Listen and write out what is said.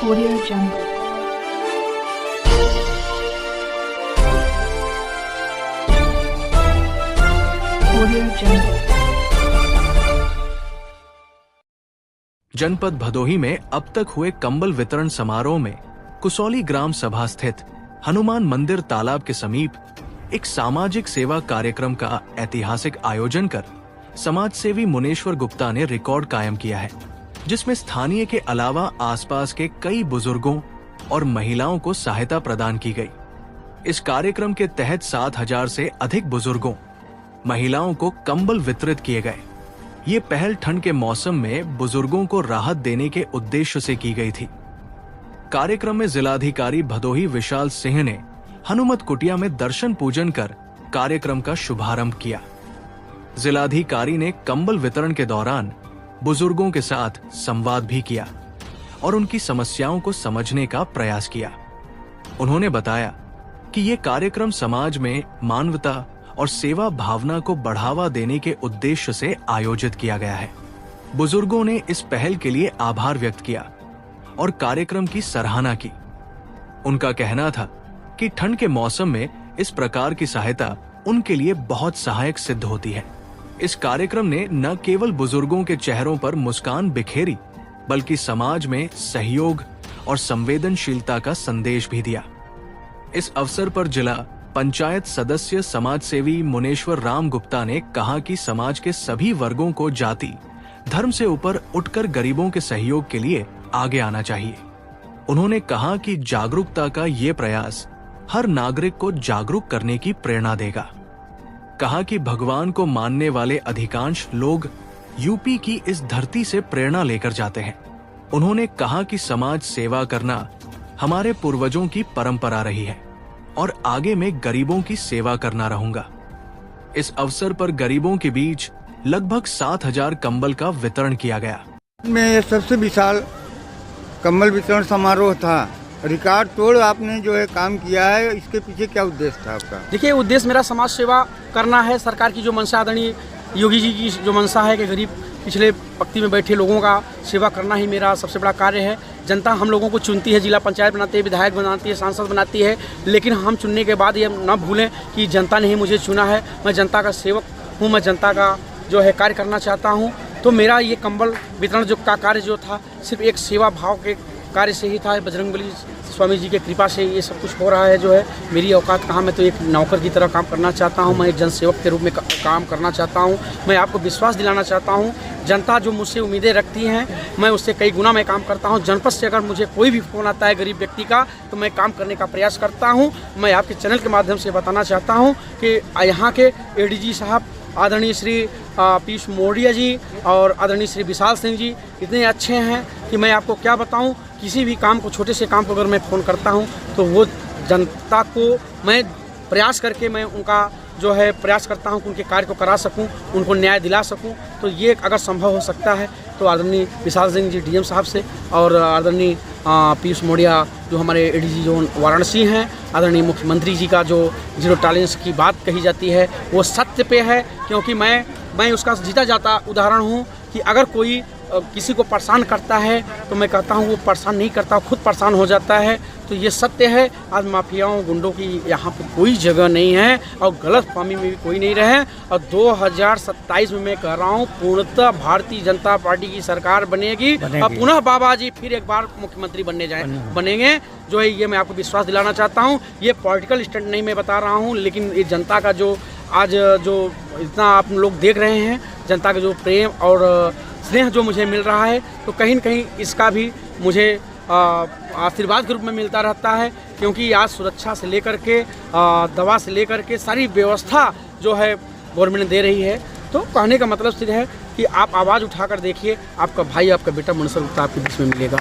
Audio Jungle. Audio Jungle. जनपद भदोही में अब तक हुए कंबल वितरण समारोह में कुसौली ग्राम सभा स्थित हनुमान मंदिर तालाब के समीप एक सामाजिक सेवा कार्यक्रम का ऐतिहासिक आयोजन कर समाज सेवी मुनेश्वर गुप्ता ने रिकॉर्ड कायम किया है, जिसमें स्थानीय के अलावा आसपास के कई बुजुर्गों और महिलाओं को सहायता प्रदान की गई। इस कार्यक्रम के तहत 7,000 से अधिक बुजुर्गों, महिलाओं को कंबल वितरित किए गए। ये पहल ठंड के मौसम में बुजुर्गों को राहत देने के उद्देश्य से की गई थी। कार्यक्रम में जिलाधिकारी भदोही विशाल सिंह ने हनुमत कुटिया में दर्शन पूजन कर कार्यक्रम का शुभारंभ किया। जिलाधिकारी ने कंबल वितरण के दौरान बुजुर्गों के साथ संवाद भी किया और उनकी समस्याओं को समझने का प्रयास किया। उन्होंने बताया कि ये कार्यक्रम समाज में मानवता और सेवा भावना को बढ़ावा देने के उद्देश्य से आयोजित किया गया है। बुजुर्गों ने इस पहल के लिए आभार व्यक्त किया और कार्यक्रम की सराहना की। उनका कहना था कि ठंड के मौसम में इस प्रकार की सहायता उनके लिए बहुत सहायक सिद्ध होती है। इस कार्यक्रम ने न केवल बुजुर्गों के चेहरों पर मुस्कान बिखेरी, बल्कि समाज में सहयोग और संवेदनशीलता का संदेश भी दिया। इस अवसर पर जिला पंचायत सदस्य समाज सेवी मुनेश्वर राम गुप्ता ने कहा कि समाज के सभी वर्गों को जाति धर्म से ऊपर उठकर गरीबों के सहयोग के लिए आगे आना चाहिए। उन्होंने कहा कि जागरूकता का ये प्रयास हर नागरिक को जागरूक करने की प्रेरणा देगा। कहा कि भगवान को मानने वाले अधिकांश लोग यूपी की इस धरती से प्रेरणा लेकर जाते हैं। उन्होंने कहा कि समाज सेवा करना हमारे पूर्वजों की परंपरा रही है और आगे मैं गरीबों की सेवा करना रहूंगा। इस अवसर पर गरीबों के बीच लगभग 7,000 कंबल का वितरण किया गया। में ये सबसे विशाल कंबल वितरण समारोह था। रिकॉर्ड तोड़ आपने जो है काम किया है, इसके पीछे क्या उद्देश्य था आपका? देखिए, उद्देश्य मेरा समाज सेवा करना है। सरकार की जो मंशा, आदरणीय योगी जी की जो मंशा है कि गरीब पिछले पंक्ति में बैठे लोगों का सेवा करना ही मेरा सबसे बड़ा कार्य है। जनता हम लोगों को चुनती है, जिला पंचायत बनाती है, विधायक बनाती है, सांसद बनाती है, लेकिन हम चुनने के बाद ये न भूलें कि जनता ने ही मुझे चुना है। मैं जनता का सेवक हूँ, मैं जनता का जो है कार्य करना चाहता हूँ। तो मेरा ये कंबल वितरण जो का कार्य जो था, सिर्फ एक सेवा भाव के कार्य से ही था। बजरंगबली स्वामी जी के कृपा से ये सब कुछ हो रहा है। जो है मेरी औकात कहाँ, मैं तो एक नौकर की तरह काम करना चाहता हूँ। मैं एक जनसेवक के रूप में काम करना चाहता हूँ। मैं आपको विश्वास दिलाना चाहता हूँ, जनता जो मुझसे उम्मीदें रखती हैं, मैं उससे कई गुना मैं काम करता हूँ। जनपद से अगर मुझे कोई भी फ़ोन आता है गरीब व्यक्ति का, तो मैं काम करने का प्रयास करता हूँ। मैं आपके चैनल के माध्यम से बताना चाहता हूँ कि यहाँ के एडीजी साहब आदरणीय श्री पीयूष मोडिया जी और आदरणीय श्री विशाल सिंह जी इतने अच्छे हैं कि मैं आपको क्या बताऊं। किसी भी काम को, छोटे से काम को अगर मैं फ़ोन करता हूं तो वो जनता को मैं प्रयास करके मैं उनका जो है प्रयास करता हूं कि उनके कार्य को करा सकूं, उनको न्याय दिला सकूं। तो ये अगर संभव हो सकता है तो आदरणीय विशाल सिंह जी डीएम साहब से और आदरणीय पीयूष मोडिया जो हमारे एडीजी जो वाराणसी हैं, आदरणीय मुख्यमंत्री जी का जो जीरो टॉलरेंस की बात कही जाती है वो सत्य पे है। क्योंकि मैं उसका जीता जाता उदाहरण हूँ कि अगर कोई किसी को परेशान करता है तो मैं कहता हूँ वो परेशान नहीं करता, खुद परेशान हो जाता है। तो ये सत्य है। आज माफियाओं, गुंडों की यहाँ पे कोई जगह नहीं है और गलतफहमी में भी कोई नहीं रहे। और 2027 में मैं कह रहा हूँ पूर्णतः भारतीय जनता पार्टी की सरकार बनेगी और पुनः बाबा जी फिर एक बार मुख्यमंत्री बनेंगे। जो है ये मैं आपको विश्वास दिलाना चाहता हूँ। ये पॉलिटिकल स्टंट नहीं मैं बता रहा हूँ, लेकिन ये जनता का जो आज जो इतना आप लोग देख रहे हैं, जनता का जो प्रेम और स्नेह जो मुझे मिल रहा है, तो कहीं न कहीं इसका भी मुझे आशीर्वाद के रूप में मिलता रहता है। क्योंकि आज सुरक्षा से लेकर के दवा से लेकर के सारी व्यवस्था जो है गवर्नमेंट ने दे रही है। तो कहने का मतलब सिर्फ है कि आप आवाज़ उठाकर देखिए, आपका भाई, आपका बेटा मुनेश्वर गुप्ता आपके बीच में मिलेगा।